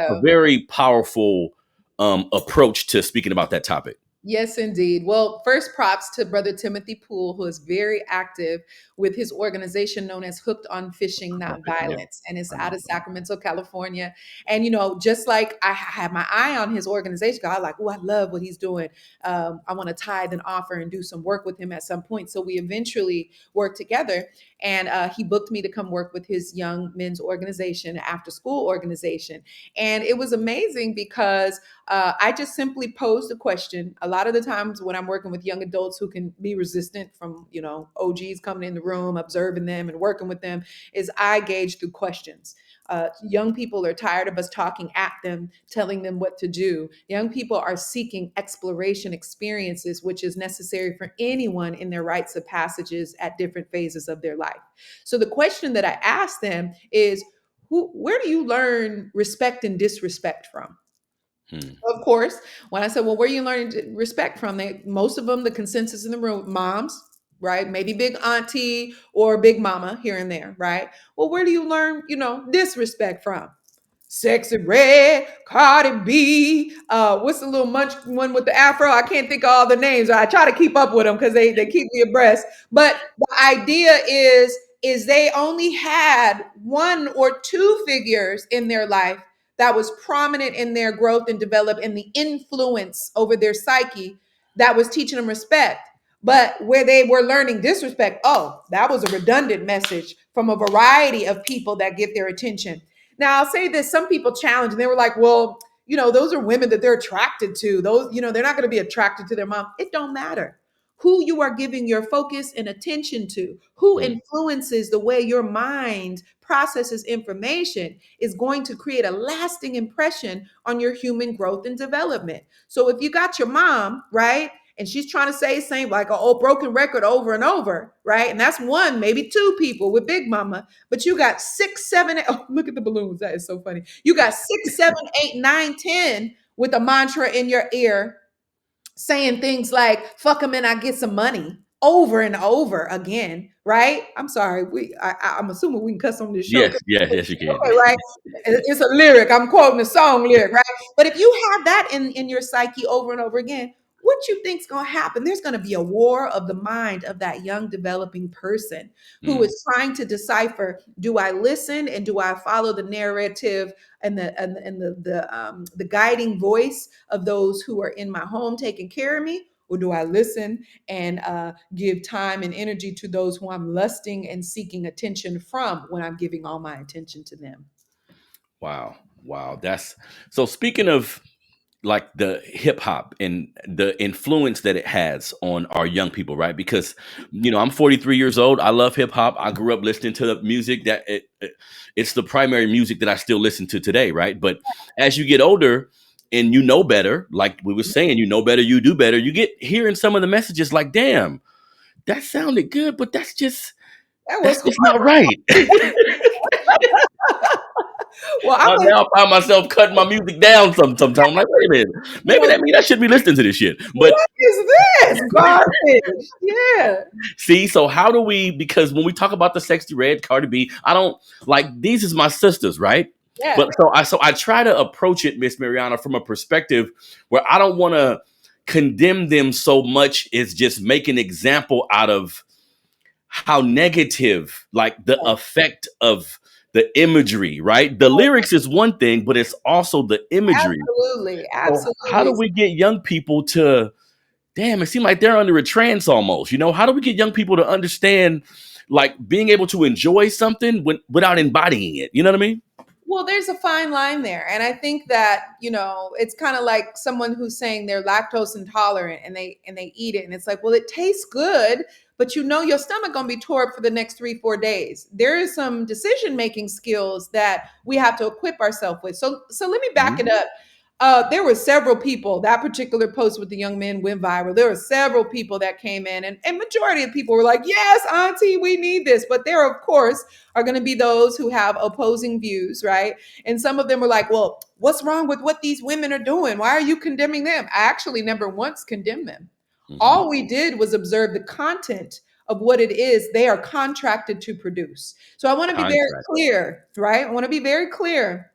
a
Yeah.
very powerful approach to speaking about that topic.
Yes, indeed. Well, first props to Brother Timothy Poole, who is very active with his organization known as Hooked on Fishing,
I'm
Not
fishing, yeah.
Violence. And it's
I
out
know.
of Sacramento, California. And, just like I had my eye on his organization, I was like, oh, I love what he's doing. I want to tithe and offer and do some work with him at some point. So we eventually worked together. And he booked me to come work with his young men's organization, after school organization. And it was amazing because I just simply posed a question. A lot of the times when I'm working with young adults who can be resistant from, OGs coming in the room, observing them and working with them, is I gauge through questions. Young people are tired of us talking at them, telling them what to do. Young people are seeking exploration experiences, which is necessary for anyone in their rites of passages at different phases of their life. So the question that I ask them is, where do you learn respect and disrespect from?
Hmm.
Of course, when I said, "Well, where are you learning respect from?" Most of them, the consensus in the room, moms, right? Maybe big auntie or big mama here and there, right? Well, where do you learn, disrespect from? Sexy Red, Cardi B. What's the little munch one with the afro? I can't think of all the names. I try to keep up with them because they keep me abreast. But the idea is they only had one or two figures in their life that was prominent in their growth and develop and the influence over their psyche that was teaching them respect. But where they were learning disrespect, oh, that was a redundant message from a variety of people that get their attention. Now, I'll say this, some people challenge and they were like, well, those are women that they're attracted to. Those, they're not going to be attracted to their mom. It don't matter who you are giving your focus and attention to, who
Hmm.
influences the way your mind processes information is going to create a lasting impression on your human growth and development. So if you got your mom, right? And she's trying to say the same, like an old broken record over and over, right? And that's one, maybe two people with Big Mama, but you got six, seven, oh, look at the balloons. That is so funny. You got six, seven, eight, nine, 10 with a mantra in your ear saying things like "fuck them and I get some money" over and over again, right? I'm sorry, I'm assuming we can cuss on this show.
Yes, yes, yes, you can.
Okay, right? It's a lyric. I'm quoting a song lyric, right? But if you have that in your psyche over and over again, what you think's going to happen? There's going to be a war of the mind of that young developing person who
Hmm.
is trying to decipher: do I listen and do I follow the narrative and the guiding voice of those who are in my home taking care of me? Or do I listen and give time and energy to those who I'm lusting and seeking attention from when I'm giving all my attention to them?
Wow. Wow. That's so speaking of like the hip hop and the influence that it has on our young people, right? Because I'm 43 years old. I love hip hop. I grew up listening to the music it's the primary music that I still listen to today, right? But as you get older and you know better, like we were saying, you know better, you do better. You get hearing some of the messages like, damn, that sounded good, but
That was
that's just not right.
Well, I'm like,
Now I find myself cutting my music down sometimes. I'm like, wait a minute,
you
maybe
know,
that mean I shouldn't be listening to this shit. But
what is this garbage? Yeah,
see, so how do we? Because when we talk about the Sexy Red, Cardi B, I don't like these is my sisters, right?
yeah.
But so I try to approach it, Miss Mariana, from a perspective where I don't want to condemn them so much as just make an example out of how negative, like the effect of the imagery, right? The lyrics is one thing, but it's also the imagery.
Absolutely,
So how do
absolutely.
we get young people to damn, it seems like they're under a trance almost. You know, how do we get young people to understand like being able to enjoy something without embodying it? You know what I mean?
Well, there's a fine line there. And I think that, it's kind of like someone who's saying they're lactose intolerant and they eat it. And it's like, well, it tastes good, but your stomach gonna be tore up for the next 3-4 days. There is some decision making skills that we have to equip ourselves with. So let me back
Mhm.
it up. There were several people. That particular post with the young men went viral. There were several people that came in, and majority of people were like, "Yes, Auntie, we need this." But there, of course, are going to be those who have opposing views, right? And some of them were like, "Well, what's wrong with what these women are doing? Why are you condemning them?" I actually never once condemned them.
Mhm.
All we did was observe the content of what it is they are contracted to produce. So I want to be very
Contract.
clear, right? I want to be very clear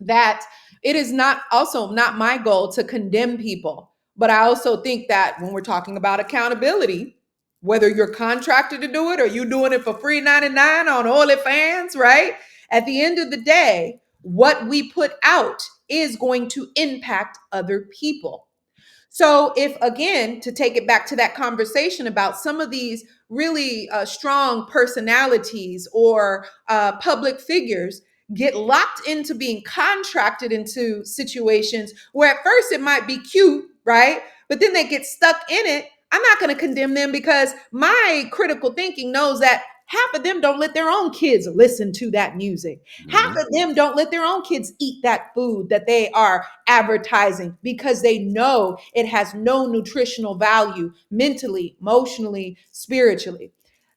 that it is not also not my goal to condemn people, but I also think that when we're talking about accountability, whether you're contracted to do it or you doing it for free 99 on OnlyFans, right? At the end of the day, what we put out is going to impact other people. So, if again, to take it back to that conversation about some of these really strong personalities or public figures get locked into being contracted into situations where at first it might be cute, right? But then they get stuck in it. I'm not going to condemn them because my critical thinking knows that half of them don't let their own kids listen to that music. Half
Mhm.
of them don't let their own kids eat that food that they are advertising because they know it has no nutritional value mentally, emotionally, spiritually.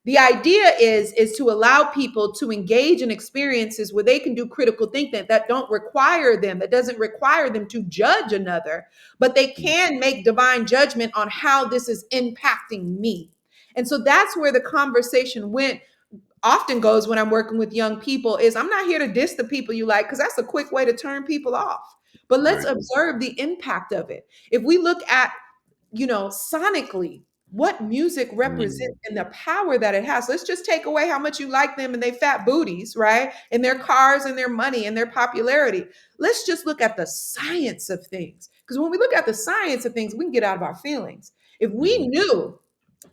The idea is to allow people to engage in experiences where they can do critical thinking that don't require them, that doesn't require them to judge another, but they can make divine judgment on how this is impacting me. And so that's where the conversation went often goes when I'm working with young people is I'm not here to diss the people you like because that's a quick way to turn people off. But let's
Right.
observe the impact of it. If we look at, sonically, what music
Mm.
represents and the power that it has. Let's just take away how much you like them and they fat booties, right? And their cars and their money and their popularity. Let's just look at the science of things. Because when we look at the science of things, we can get out of our feelings. If we
Mhm.
knew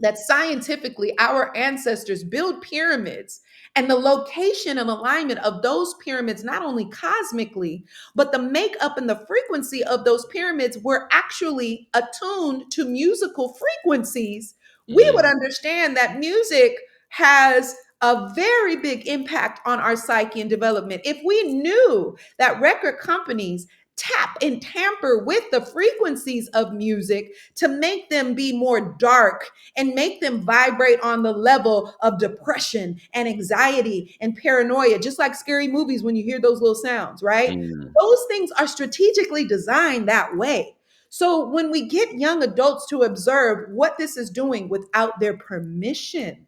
that scientifically our ancestors built pyramids and the location and alignment of those pyramids, not only cosmically, but the makeup and the frequency of those pyramids were actually attuned to musical frequencies, we would
Mm.
understand that music has a very big impact on our psyche and development. If we knew that record companies tap and tamper with the frequencies of music to make them be more dark and make them vibrate on the level of depression and anxiety and paranoia, just like scary movies when you hear those little sounds, right?
Mm.
Those things are strategically designed that way. So when we get young adults to observe what this is doing without their permission,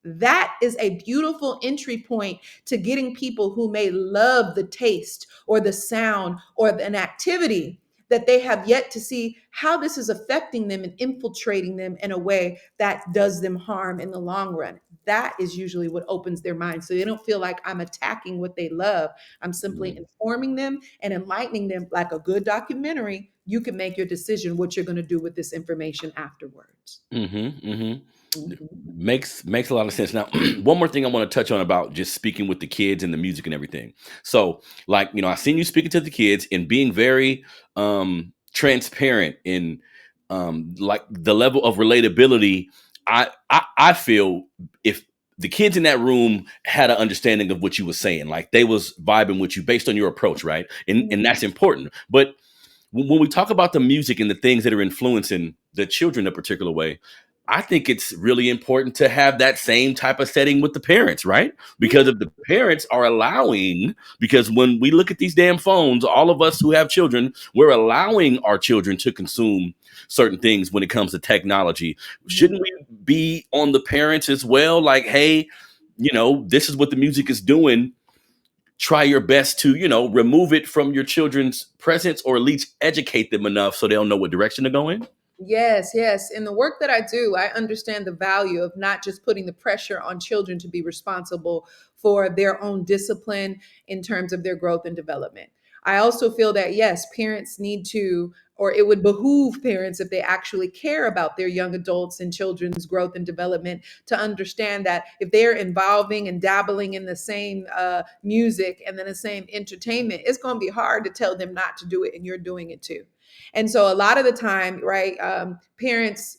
that is a beautiful entry point to getting people who may love the taste or the sound or an activity that they have yet to see how this is affecting them and infiltrating them in a way that does them harm in the long run. That is usually what opens their mind. So they don't feel like I'm attacking what they love. I'm simply
Mm.
informing them and enlightening them like a good documentary. You can make your decision what you're going to do with this information afterwards.
Mhm. Mhm.
Mhm.
Makes a lot of sense. Now, one more thing I want to touch on about just speaking with the kids and the music and everything. So, like, I seen you speaking to the kids and being very transparent in like the level of relatability. I feel if the kids in that room had an understanding of what you were saying, like they was vibing with you based on your approach, right? And
Mhm.
that's important. But when we talk about the music and the things that are influencing the children a particular way, I think it's really important to have that same type of setting with the parents, right? Because if the parents are allowing, because when we look at these damn phones, all of us who have children, we're allowing our children to consume certain things when it comes to technology. Shouldn't we be on the parents as well? Like, hey, this is what the music is doing. Try your best to, remove it from your children's presence, or at least educate them enough so they'll know what direction to go in.
Yes, yes. In the work that I do, I understand the value of not just putting the pressure on children to be responsible for their own discipline in terms of their growth and development. I also feel that, yes, parents need to, or it would behoove parents, if they actually care about their young adults and children's growth and development, to understand that if they're involving and dabbling in the same music and then the same entertainment, it's going to be hard to tell them not to do it, and you're doing it too. And so a lot of the time, right, parents,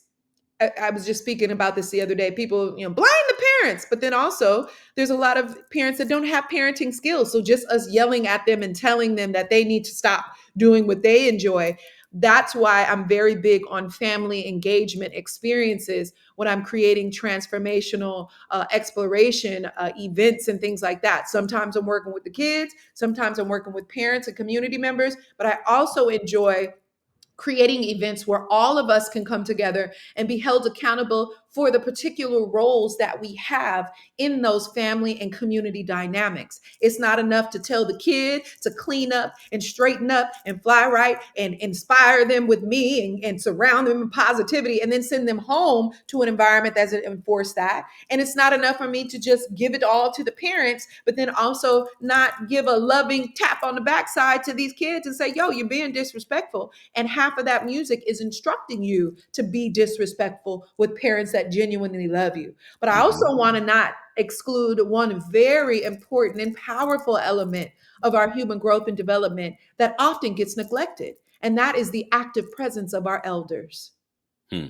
I was just speaking about this the other day. People, blame the parents, but then also there's a lot of parents that don't have parenting skills. So just us yelling at them and telling them that they need to stop doing what they enjoy. That's why I'm very big on family engagement experiences when I'm creating transformational exploration events and things like that. Sometimes I'm working with the kids, sometimes I'm working with parents and community members, but I also enjoy creating events where all of us can come together and be held accountable for the particular roles that we have in those family and community dynamics. It's not enough to tell the kid to clean up and straighten up and fly right and inspire them with me and surround them in positivity and then send them home to an environment that doesn't enforce that. And it's not enough for me to just give it all to the parents, but then also not give a loving tap on the backside to these kids and say, yo, you're being disrespectful. And half of that music is instructing you to be disrespectful with parents that genuinely love you. But I
Mhm.
also want to not exclude one very important and powerful element of our human growth and development that often gets neglected, and that is the active presence of our elders.
Hmm.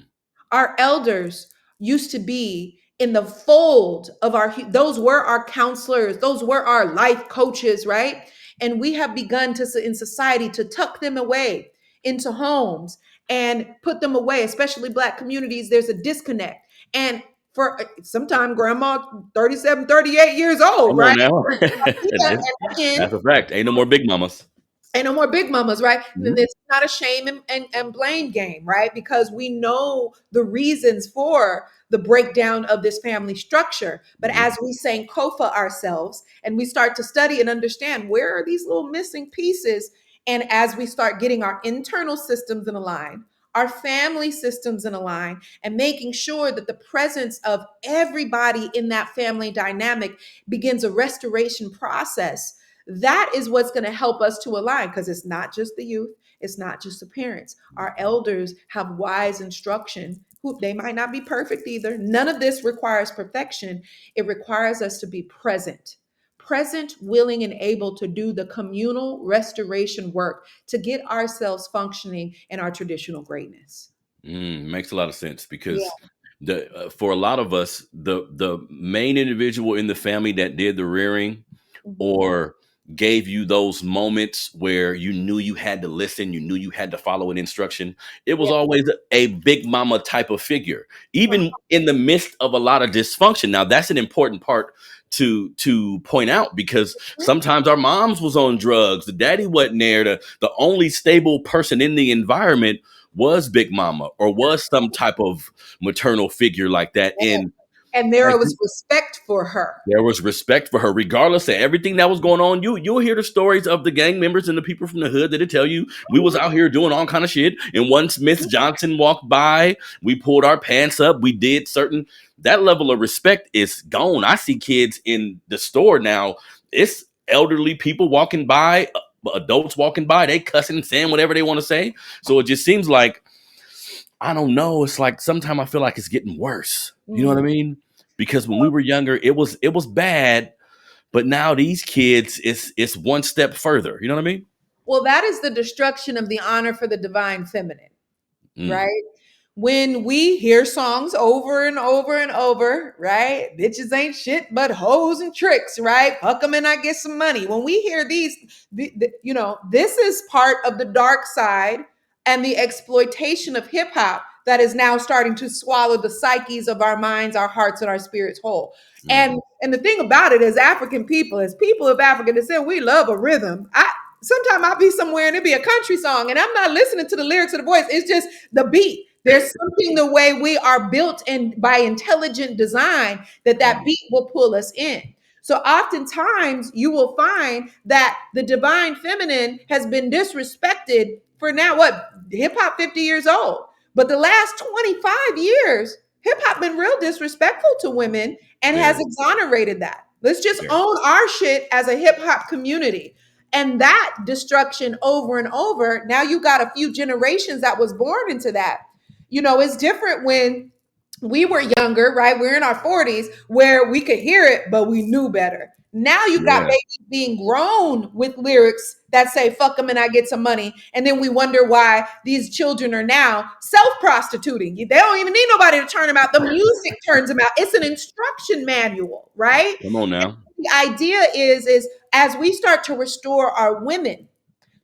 Our elders used to be in the fold of those were our counselors, those were our life coaches, right? And we have begun to, in society, to tuck them away into homes and put them away, especially Black communities. There's a disconnect. And for sometime grandma 37, 38 years old,
Come on
right?
now.
Yeah, and again,
That's a fact. Ain't no more big mamas.
ain't no more big mamas, right? And then
Mhm.
it's not a shame and blame game, right? Because we know the reasons for the breakdown of this family structure. But
Mhm.
as we Sankofa ourselves and we start to study and understand where are these little missing pieces, and as we start getting our internal systems in a line, our family systems in a line, and making sure that the presence of everybody in that family dynamic begins a restoration process, that is what's going to help us to align, because it's not just the youth, it's not just the parents. Our elders have wise instruction. Who, they might not be perfect either. None of this requires perfection. It requires us to be present, willing, and able to do the communal restoration work to get ourselves functioning in our traditional greatness.
Makes a lot of sense
Yeah.
because for a lot of us, the main individual in the family that did the rearing
Mhm.
or gave you those moments where you knew you had to listen, you knew you had to follow an instruction. It was
Yeah.
always a big mama type of figure, even in the midst of a lot of dysfunction. Now, that's an important part to point out because sometimes our moms was on drugs, the daddy wasn't there, the only stable person in the environment was big mama or was some type of maternal figure like that. And
And there was respect for her.
there was respect for her, regardless of everything that was going on. You'll hear the stories of the gang members and the people from the hood that'll tell you we was out here doing all kind of shit. And once Miss Johnson walked by, we pulled our pants up. We did certain. That level of respect is gone. I see kids in the store now. It's elderly people walking by, adults walking by. They cussing and saying whatever they want to say. So it just seems like I don't know. It's like sometimes I feel like it's getting worse. You know what I
Mhm.
mean? Because when we were younger, it was bad, but now these kids, it's one step further. You know what I mean?
Well, that is the destruction of the honor for the divine feminine,
Mm.
right? When we hear songs over and over and over, right? Bitches ain't shit but hoes and tricks, right? Fuck them and I get some money. When we hear these, this is part of the dark side and the exploitation of hip hop that is now starting to swallow the psyches of our minds, our hearts, and our spirits whole.
Mm.
And the thing about it is, African people, as people of African descent, we love a rhythm. Sometimes I'll be somewhere and it'll be a country song, and I'm not listening to the lyrics or the voice. It's just the beat. There's something the way we are built in by intelligent design that
Mm.
beat will pull us in. So oftentimes you will find that the divine feminine has been disrespected for now what, hip hop 50 years old. But the last 25 years, hip hop been real disrespectful to women and has
Very,
exonerated that. Let's just
very.
own our shit as a hip hop community. And that destruction over and over, now you got a few generations that was born into that. It's different when we were younger, right? We're in our 40s where we could hear it, but we knew better. Now you got
Yeah.
babies being grown with lyrics that say, fuck them and I get some money. And then we wonder why these children are now self prostituting. They don't even need nobody to turn them out. The music turns them out. It's an instruction manual, right?
Come on now.
The idea is as we start to restore our women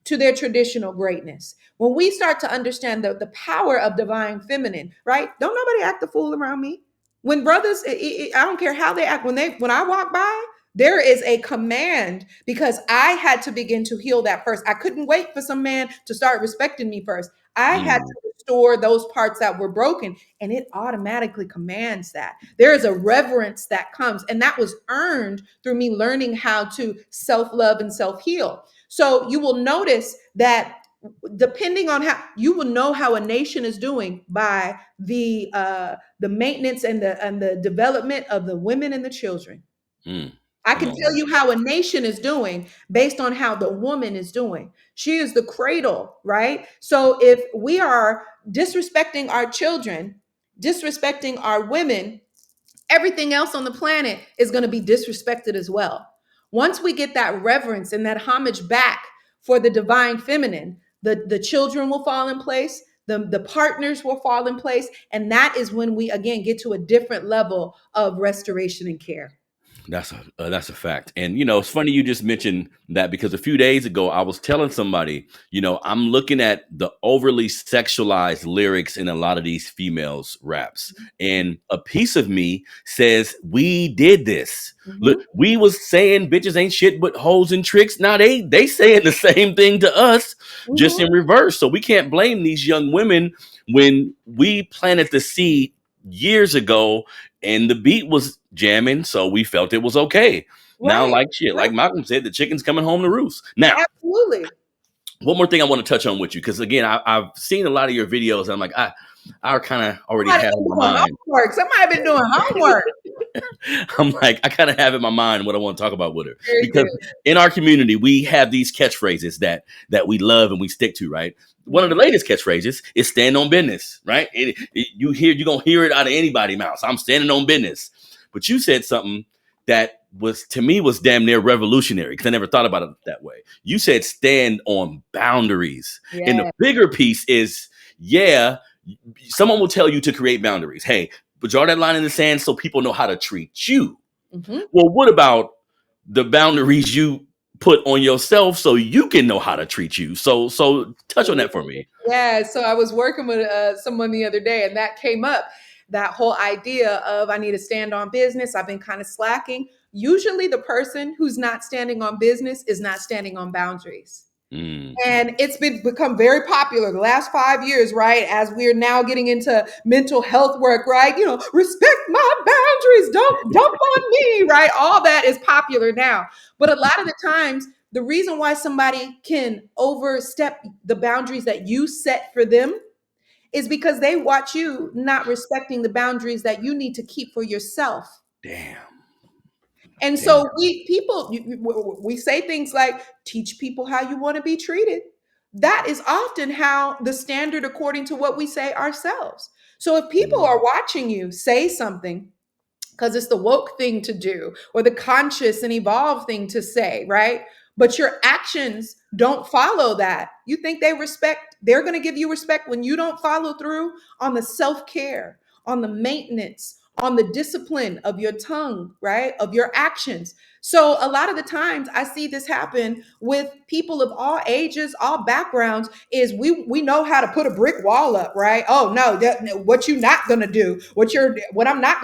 to their traditional greatness, when we start to understand the power of divine feminine, right? Don't nobody act the fool around me. When brothers, I don't care how they act. When I walk by, there is a command because I had to begin to heal that first. I couldn't wait for some man to start respecting me first. I had
Mm.
to restore those parts that were broken, and it automatically commands that. There is a reverence that comes, and that was earned through me learning how to self love and self heal. So you will notice that depending on how you will know how a nation is doing by the maintenance and the development of the women and the children.
Mm.
I
Come
can
on
tell
now.
you how a nation is doing based on how the woman is doing. She is the cradle, right? So if we are disrespecting our children, disrespecting our women, everything else on the planet is going to be disrespected as well. Once we get that reverence and that homage back for the divine feminine, the children will fall in place, the partners will fall in place, and that is when we again get to a different level of restoration and care.
That's a fact. And it's funny you just mentioned that because a few days ago I was telling somebody, I'm looking at the overly sexualized lyrics in a lot of these females raps. And a piece of me says we did this. Look,
Mhm.
we was saying bitches ain't shit but hoes and tricks. Now they saying the same thing to us, just
Mhm.
in reverse. So we can't blame these young women when we planted the seed years ago and the beat was jamming, so we felt it was okay. Now,
Right.
like shit,
Right.
like Malcolm said, the chicken's coming home to roost. Now,
Absolutely.
one more thing I want to touch on with you, because again, I've seen a lot of your videos, and I'm like, I kind of already
Somebody
have in
been
my
doing
mind.
homework. Somebody been doing homework.
I'm like, I kind of have in my mind what I want to talk about with her.
Very
Because
good.
in our community, we have these catchphrases that we love and we stick to, right? One of the
Mhm.
latest catchphrases is stand on business, right? You're gonna hear it out of anybody's mouth. I'm standing on business. But you said something that was to me was damn near revolutionary because I never thought about it that way. You said stand on boundaries. And the
Yeah.
bigger piece is, yeah, someone will tell you to create boundaries. Hey, but draw that line in the sand so people know how to treat you.
Mhm.
Well, what about the boundaries you put on yourself so you can know how to treat you? So touch on that for me.
Yeah, so I was working with someone the other day, and that came up. That whole idea of I need to stand on business. I've been kind of slacking. Usually, the person who's not standing on business is not standing on boundaries.
Mm.
And it's become very popular the last 5 years, right? As we're now getting into mental health work, right? Respect my boundaries, don't dump on me, right? All that is popular now. But a lot of the times, the reason why somebody can overstep the boundaries that you set for them is because they watch you not respecting the boundaries that you need to keep for yourself.
Damn.
And
Damn.
so we say things like teach people how you want to be treated. That is often how the standard according to what we say ourselves. So if people
Mm.
are watching you say something because it's the woke thing to do or the conscious and evolved thing to say, right? But your actions don't follow that. You think they're going to give you respect when you don't follow through on the self care, on the maintenance, on the discipline of your tongue, right? Of your actions. So a lot of the times I see this happen with people of all ages, all backgrounds, is we know how to put a brick wall up, right? Oh no, what you not gonna do, what's not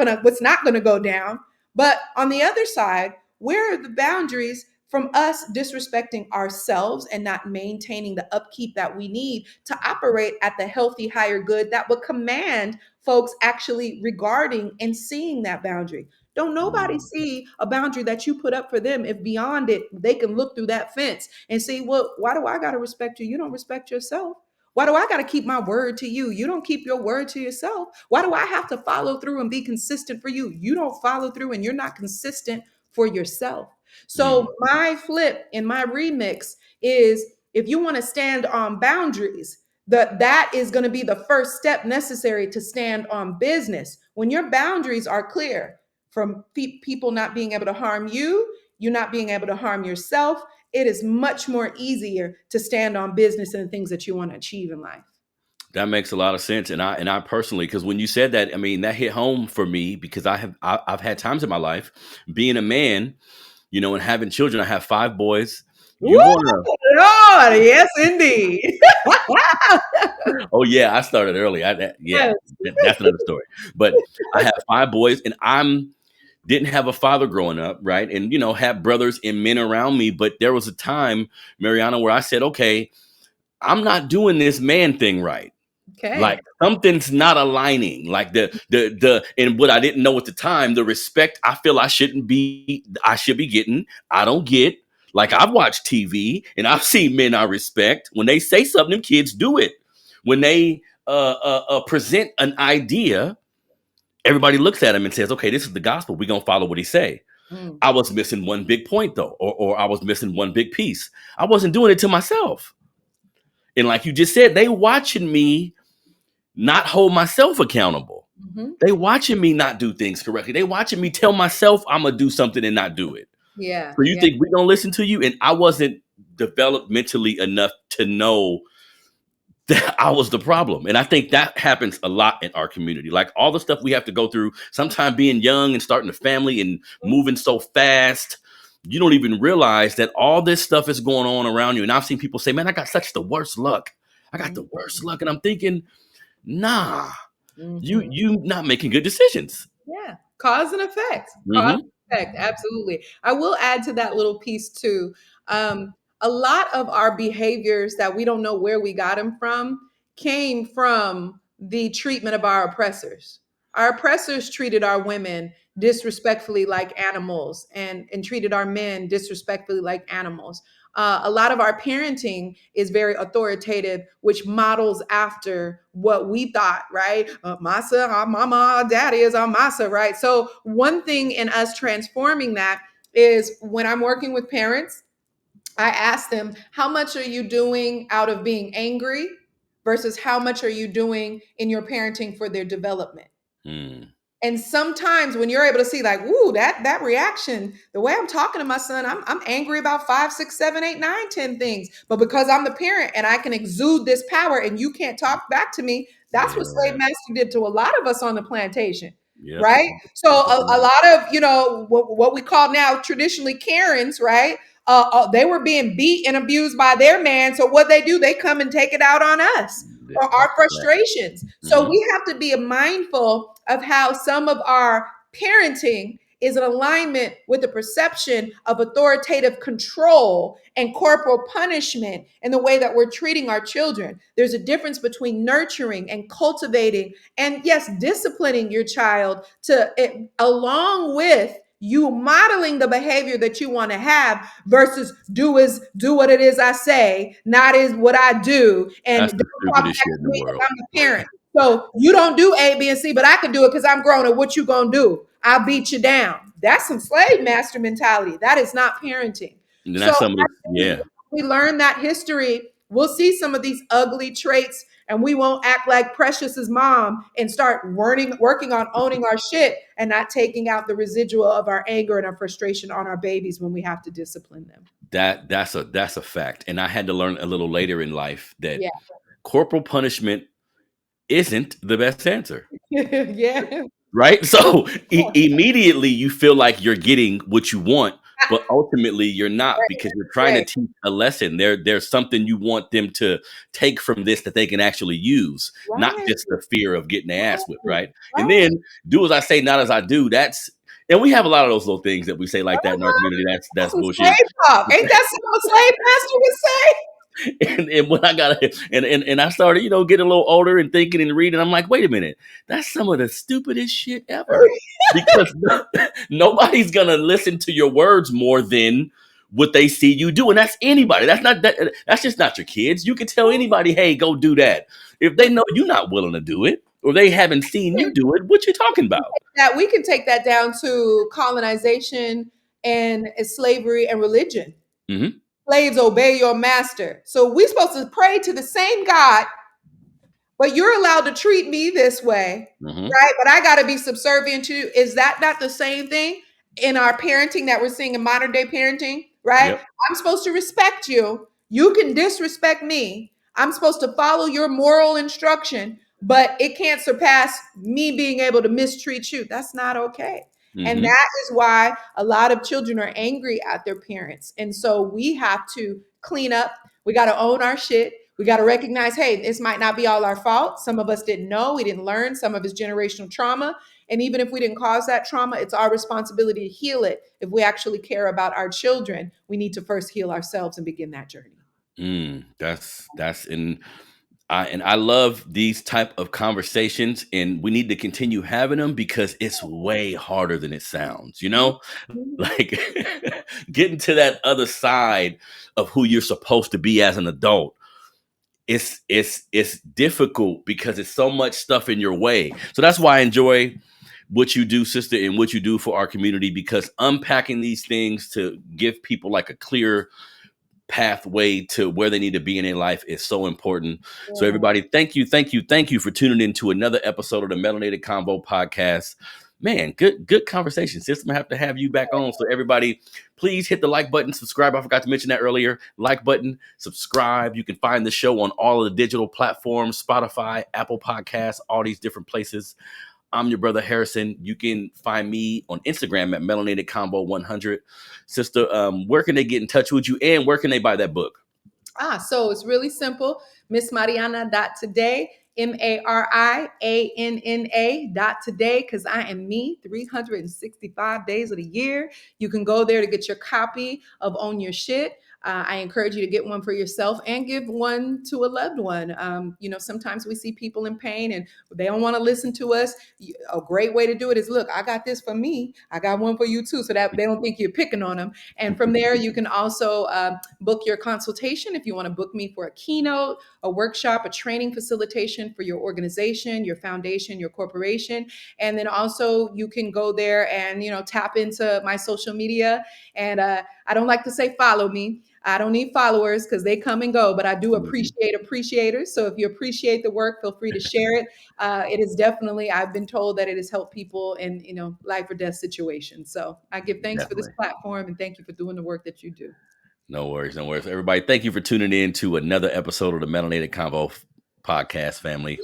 gonna go down. But on the other side, where are the boundaries from us disrespecting ourselves and not maintaining the upkeep that we need to operate at the healthy higher good that would command folks actually regarding and seeing that boundary? Don't nobody
Mm.
see a boundary that you put up for them if beyond it they can look through that fence and see, well, why do I got to respect you? You don't respect yourself. Why do I got to keep my word to you? You don't keep your word to yourself. Why do I have to follow through and be consistent for you? You don't follow through and you're not consistent for yourself.
Mm.
So my flip in my remix is, if you want to stand on boundaries, that is going to be the first step necessary to stand on business. When your boundaries are clear, from people not being able to harm you, you not being able to harm yourself, it is much more easier to stand on business and the things that you want to achieve in life.
That makes a lot of sense, and I personally, because when you said that, I mean that hit home for me because I've had times in my life being a man, and having children. I have 5 boys.
Woo,
You wanna?
Lord, yes, indeed.
Oh yeah, I started early. Yeah,
Yes.
that's another story. But I have 5 boys, and didn't have a father growing up, right? And had brothers and men around me. But there was a time, Mariana, where I said, okay, I'm not doing this man thing right.
Okay.
Like something's not aligning. Like the and what I didn't know at the time, the respect I feel I should be getting, I don't get. Like I've watched TV and I've seen men I respect. When they say something, them kids do it. When they present an idea, everybody looks at him and says, okay, this is the gospel. We're gonna follow what he say.
Mm.
I was missing one big point though, or I was missing one big piece. I wasn't doing it to myself. And like you just said, they watching me not hold myself accountable.
Mhm.
They watching me not do things correctly. They watching me tell myself I'm gonna do something and not do it.
Yeah.
So you
Yeah.
think we gonna listen to you? And I wasn't developed mentally enough to know that I was the problem. And I think that happens a lot in our community. Like all the stuff we have to go through, sometimes being young and starting a family and moving so fast, you don't even realize that all this stuff is going on around you. And I've seen people say, man, I got such the worst luck. I got the worst luck. And I'm thinking, nah, you
Mhm.
you not making good decisions.
Yeah, cause and effect. Cause
Hmm.
and effect. Absolutely. I will add to that little piece too. A lot of our behaviors that we don't know where we got them from came from the treatment of our oppressors. Our oppressors treated our women disrespectfully like animals, and treated our men disrespectfully like animals. A lot of our parenting is very authoritative, which models after what we thought, right? Masa, our mama, our daddy is our masa, right? So, one thing in us transforming that is, when I'm working with parents, I ask them, how much are you doing out of being angry versus how much are you doing in your parenting for their development?
Mm.
And sometimes when you're able to see, like, woo, that reaction, the way I'm talking to my son, I'm angry about 5, 6, 7, 8, 9, 10 things. But because I'm the parent and I can exude this power and you can't talk back to me, that's what slave
Yeah.
master did to a lot of us on the plantation.
Yep.
Right. So
Yep. That's
a
right.
lot of, what we call now traditionally Karens, right? They were being beat and abused by their man. So what they do, they come and take it out on us, or
That's
our
right.
frustrations. So
Hmm.
we have to be mindful of how some of our parenting is in alignment with the perception of authoritative control and corporal punishment in the way that we're treating our children. There's a difference between nurturing and cultivating, and yes, disciplining your child along with you modeling the behavior that you want to have, versus do what it is I say, not is what I do, and
That's the
don't talk back
stupidest shit in
to
the
me
world.
because I'm the parent. So you don't do A, B, and C, but I can do it because I'm grown. And what you gonna do? I'll beat you down. That's some slave master mentality. That is not parenting.
And then
So
that's some of
I
the
think
yeah.
we learn that history, we'll see some of these ugly traits, and we won't act like Precious's mom and start working on owning our shit and not taking out the residual of our anger and our frustration on our babies when we have to discipline them.
That's a fact. And I had to learn a little later in life that
Yeah.
corporal punishment isn't the best answer.
Yeah.
right? So immediately you feel like you're getting what you want, but ultimately you're not
Right,
because you're trying to
right,
teach a lesson. There's something you want them to take from this that they can actually use, not
right,
just the fear of getting their ass whipped,
right,
right? And
right.
then do as I say, not as I do. That's and we have a lot of those little things that we say like that in our
Uh-huh.
community.
That's
That's
some
bullshit.
slave talk. Ain't that something a slave master would say?
And when I got and I started, getting a little older and thinking and reading, I'm like, wait a minute, that's some of the stupidest shit ever. Because nobody's gonna listen to your words more than what they see you do, and that's anybody. That's just not your kids. You can tell anybody, hey, go do that. If they know you're not willing to do it, or they haven't seen you do it, what you talking about?
That we can take that down to colonization and slavery and religion.
Hmm.
Slaves obey your master. So we're supposed to pray to the same God, but you're allowed to treat me this way,
Hmm.
right? But I got to be subservient to you. Is that not the same thing in our parenting that we're seeing in modern day parenting, right?
Yep.
I'm supposed to respect you. You can disrespect me. I'm supposed to follow your moral instruction, but it can't surpass me being able to mistreat you. That's not okay. And
Hmm.
that is why a lot of children are angry at their parents. And so we have to clean up. We got to own our shit. We got to recognize, hey, this might not be all our fault. Some of us didn't know, we didn't learn. Some of it's generational trauma. And even if we didn't cause that trauma, it's our responsibility to heal it. If we actually care about our children, we need to first heal ourselves and begin that journey.
That's and I love these type of conversations, and we need to continue having them because it's way harder than it sounds.
Mhm.
Like getting to that other side of who you're supposed to be as an adult. It's difficult because it's so much stuff in your way. So that's why I enjoy what you do, sister, and what you do for our community, because unpacking these things to give people like a clear pathway to where they need to be in their life is so important. So
Yeah.
everybody, thank you for tuning in to another episode of the Melanated Convo podcast. Man, good conversation. Sister, I have to have you back on. So everybody, please hit the like button, subscribe. I forgot to mention that earlier. Like button, subscribe. You can find the show on all of the digital platforms, Spotify, Apple Podcasts, all these different places. I'm your brother Harrison. You can find me on Instagram at melanatedconvo100. Sister, where can they get in touch with you and where can they buy that book?
So it's really simple. Miss Marianna today, Marianna because I am me 365 days of the year. You can go there to get your copy of Own Your Shit. I encourage you to get one for yourself and give one to a loved one. Sometimes we see people in pain and they don't want to listen to us. A great way to do it is look, I got this for me. I got one for you too, so that they don't think you're picking on them. And from there, you can also book your consultation if you want to book me for a keynote, a workshop, a training facilitation for your organization, your foundation, your corporation. And then also you can go there and tap into my social media. And I don't like to say follow me. I don't need followers because they come and go, but I do
Mhm.
appreciate appreciators. So if you appreciate the work, feel free to share it. It is definitely, I've been told that it has helped people in life or death situations. So I give thanks for this
Definitely.
platform and thank you for doing the work that you do.
No worries, no worries. Everybody, thank you for tuning in to another episode of the Melanated Convo podcast family.